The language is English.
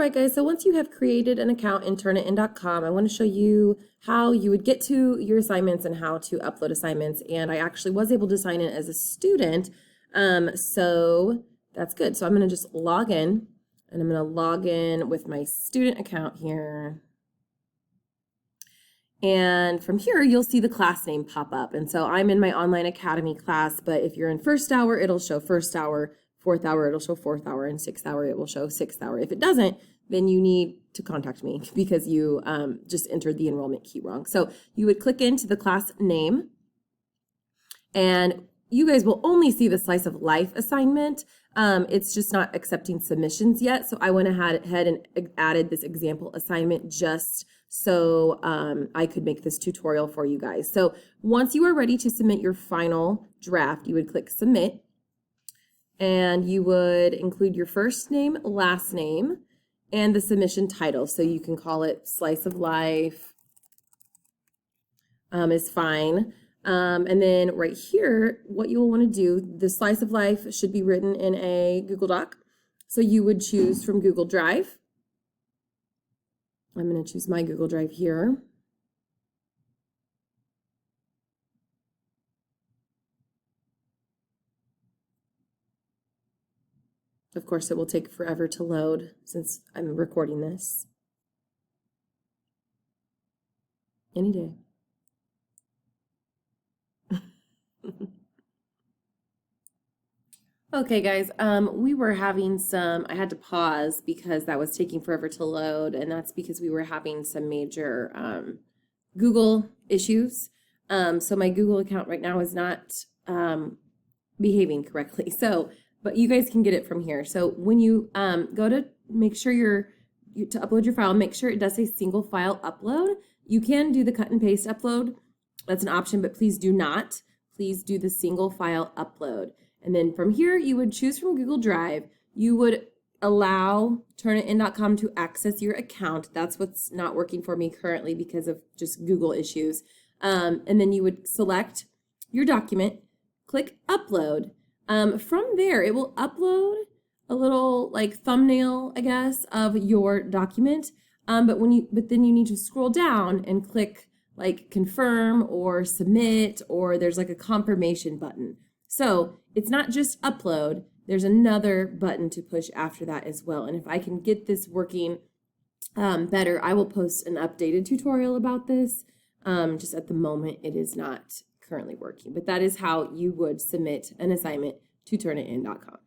right, guys, so once you have created an account in Turnitin.com, I want to show you how you would get to your assignments and how to upload assignments. And I actually was able to sign in as a student, so that's good. So I'm going to just log in, and I'm going to log in with my student account here. And from here, you'll see the class name pop up. And so I'm in my online academy class, but if you're in first hour, it'll show first hour, fourth hour, it'll show fourth hour, and sixth hour, it will show sixth hour. If it doesn't, then you need to contact me because you just entered the enrollment key wrong. So you would click into the class name, and you guys will only see the slice of life assignment. It's just not accepting submissions yet. So I went ahead and added this example assignment just so I could make this tutorial for you guys. So once you are ready to submit your final draft, you would click submit, and you would include your first name, last name, and the submission title. So you can call it Slice of Life is fine. And then right here, what you will want to do, the Slice of Life should be written in a Google Doc. So you would choose from Google Drive. I'm going to choose my Google Drive here. Of course, it will take forever to load since I'm recording this. Any day. Okay, guys, we were having I had to pause because that was taking forever to load, and that's because we were having some major Google issues. So my Google account right now is not behaving correctly. But you guys can get it from here. So when you go to make sure to upload your file, make sure it does say single file upload. You can do the cut and paste upload. That's an option, but please do not. Please do the single file upload. And then from here, you would choose from Google Drive. You would allow Turnitin.com to access your account. That's what's not working for me currently because of just Google issues. And then you would select your document, click upload. From there, it will upload a little like thumbnail, I guess, of your document. But then you need to scroll down and click like confirm or submit, or there's like a confirmation button. So it's not just upload, there's another button to push after that as well. And if I can get this working better, I will post an updated tutorial about this. Just at the moment, it is not currently working. But that is how you would submit an assignment to Turnitin.com.